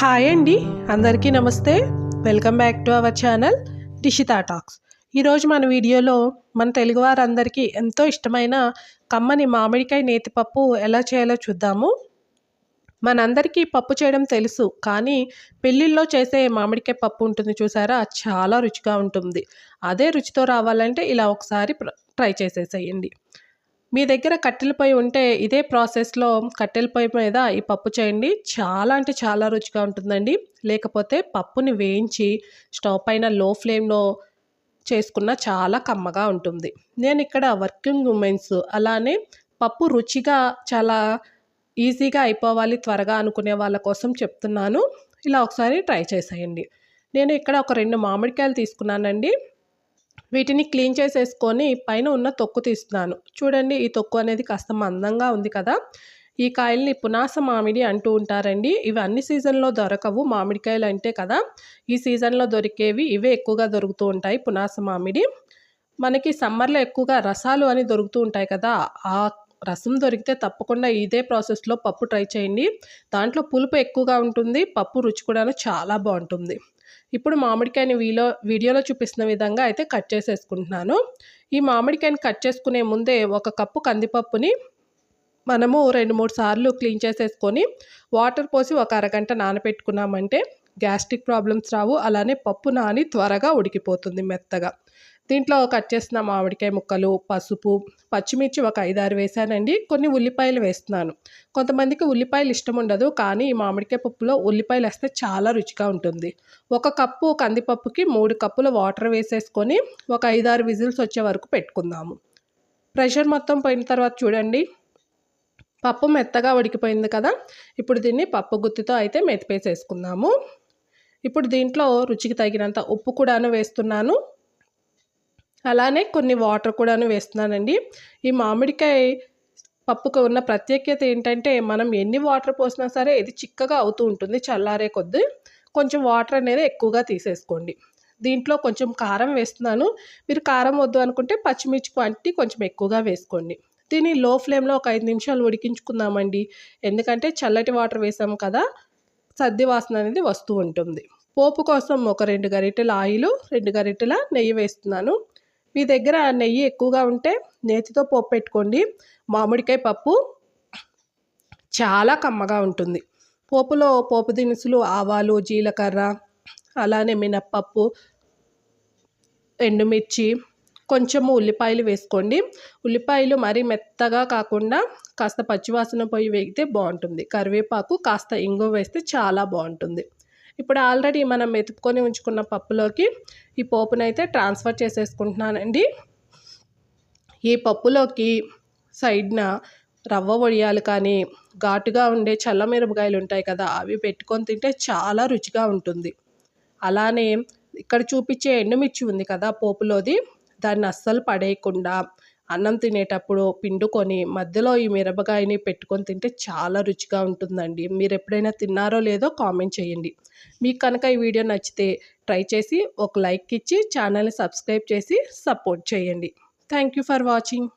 Hi అండి, అందరికీ నమస్తే. Welcome back to our channel Rishitha talks. ఈరోజు మన వీడియోలో మన తెలుగువారందరికీ ఎంతో ఇష్టమైన కమ్మని మామిడికాయ నేతిపప్పు ఎలా చేయాలో చూద్దాము. మనందరికీ పప్పు చేయడం తెలుసు, కానీ పెళ్ళిళ్ళలో చేసే మామిడికాయ పప్పు ఉంటుంది చూసారా, చాలా రుచిగా ఉంటుంది. అదే రుచితో రావాలంటే ఇలా ఒకసారి ట్రై చేసేసేయండి. మీ దగ్గర కట్టెల పొయ్యి ఉంటే ఇదే ప్రాసెస్లో కట్టెల పొయ్యి మీద ఈ పప్పు చేయండి. చాలా అంటే చాలా రుచిగా ఉంటుందండి. లేకపోతే పప్పుని వేయించి స్టవ్ పైన లో ఫ్లేమ్లో చేసుకున్న చాలా కమ్మగా ఉంటుంది. నేను ఇక్కడ వర్కింగ్ ఉమెన్స్, అలానే పప్పు రుచిగా చాలా ఈజీగా అయిపోవాలి త్వరగా అనుకునే వాళ్ళ కోసం చెప్తున్నాను. ఇలా ఒకసారి ట్రై చేసేయండి. నేను ఇక్కడ ఒక 2 మామిడికాయలు తీసుకున్నానండి. వీటిని క్లీన్ చేసేసుకొని పైన ఉన్న తొక్కు తీస్తున్నాను. చూడండి, ఈ తొక్కు అనేది కాస్త మందంగా ఉంది కదా. ఈ కాయల్ని పునాస మామిడి అంటూ ఉంటారండి. ఇవి అన్ని సీజన్లో దొరకవు. మామిడికాయలు అంటే కదా, ఈ సీజన్లో దొరికేవి ఇవే ఎక్కువగా దొరుకుతూ ఉంటాయి. పునాస మామిడి మనకి సమ్మర్లో ఎక్కువగా రసాలు అని దొరుకుతూ ఉంటాయి కదా, ఆ రసం దొరికితే తప్పకుండా ఇదే ప్రాసెస్లో పప్పు ట్రై చేయండి. దాంట్లో పులుపు ఎక్కువగా ఉంటుంది, పప్పు రుచి కూడా చాలా బాగుంటుంది. ఇప్పుడు మామిడికాయని వీడియోలో చూపిస్తున్న విధంగా అయితే కట్ చేసేసుకుంటున్నాను. ఈ మామిడికాయని కట్ చేసుకునే ముందే 1 కప్పు కందిపప్పుని మనము 2-3 సార్లు క్లీన్ చేసేసుకొని వాటర్ పోసి ఒక అరగంట నానబెట్టుకున్నామంటే గ్యాస్ట్రిక్ ప్రాబ్లమ్స్ రావు. అలానే పప్పు నాని త్వరగా ఉడికిపోతుంది మెత్తగా. దీంట్లో కట్ చేసిన మామిడికాయ ముక్కలు, పసుపు, పచ్చిమిర్చి ఒక 5-6 వేసానండి. కొన్ని ఉల్లిపాయలు వేస్తున్నాను. కొంతమందికి ఉల్లిపాయలు ఇష్టం ఉండదు, కానీ ఈ మామిడికాయ పప్పులో ఉల్లిపాయలు వేస్తే చాలా రుచిగా ఉంటుంది. 1 కప్పు కందిపప్పుకి 3 కప్పుల వాటర్ వేసేసుకొని ఒక 5-6 విజిల్స్ వచ్చే వరకు పెట్టుకుందాము. ప్రెషర్ మొత్తం పోయిన తర్వాత చూడండి, పప్పు మెత్తగా ఉడికిపోయింది కదా. ఇప్పుడు దీన్ని పప్పు గుత్తితో అయితే మెతిపేసేసుకుందాము. ఇప్పుడు దీంట్లో రుచికి తగినంత ఉప్పు కూడాను వేస్తున్నాను. అలానే కొన్ని వాటర్ కూడాను వేస్తున్నానండి. ఈ మామిడికాయ పప్పుకు ఉన్న ప్రత్యేకత ఏంటంటే, మనం ఎన్ని వాటర్ పోసినా సరే ఇది చిక్కగా అవుతూ ఉంటుంది. చల్లారే కొద్దీ కొంచెం వాటర్ అనేది ఎక్కువగా తీసేసుకోండి. దీంట్లో కొంచెం కారం వేస్తున్నాను. మీరు కారం వద్దు అనుకుంటే పచ్చిమిర్చి క్వాంటిటీ కొంచెం ఎక్కువగా వేసుకోండి. దీన్ని లో ఫ్లేమ్లో ఒక 5 నిమిషాలు ఉడికించుకుందామండి. ఎందుకంటే చల్లటి వాటర్ వేసాము కదా, సద్ది వాసన అనేది వస్తూ ఉంటుంది. పోపు కోసం ఒక 2 గరిటెల ఆయిల్, 2 గరిటెల నెయ్యి వేస్తున్నాను. మీ దగ్గర నెయ్యి ఎక్కువగా ఉంటే నేతితో పోపు పెట్టుకోండి. మామిడికాయ పప్పు చాలా కమ్మగా ఉంటుంది. పోపులో పోపు దినుసులు, ఆవాలు, జీలకర్ర, అలానే మినప్పప్పు, ఎండుమిర్చి, కొంచెము ఉల్లిపాయలు వేసుకోండి. ఉల్లిపాయలు మరీ మెత్తగా కాకుండా కాస్త పచ్చివాసన పోయి వేగితే బాగుంటుంది. కరివేపాకు, కాస్త ఇంగువ వేస్తే చాలా బాగుంటుంది. ఇప్పుడు ఆల్రెడీ మనం మెతుక్కొని ఉంచుకున్న పప్పులోకి ఈ పోపునైతే ట్రాన్స్ఫర్ చేసేసుకుంటున్నానండి. ఈ పప్పులోకి సైడ్న రవ్వ వడియాలు కానీ, ఘాటుగా ఉండే చల్లమిరపకాయలు ఉంటాయి కదా, అవి పెట్టుకొని తింటే చాలా రుచిగా ఉంటుంది. అలానే ఇక్కడ చూపించే ఎండుమిర్చి ఉంది కదా పోపులోది, దాన్ని అస్సలు పడేయకుండా అన్నం తినేటప్పుడు పిండుకొని మధ్యలో ఈ మిరపకాయని పెట్టుకొని తింటే చాలా రుచిగా ఉంటుందండి. మీరు ఎప్పుడైనా తిన్నారో లేదో కామెంట్ చేయండి. మీకు కనుక ఈ వీడియో నచ్చితే ట్రై చేసి ఒక లైక్ ఇచ్చి ఛానల్ని సబ్స్క్రైబ్ చేసి సపోర్ట్ చేయండి. Thank you for watching.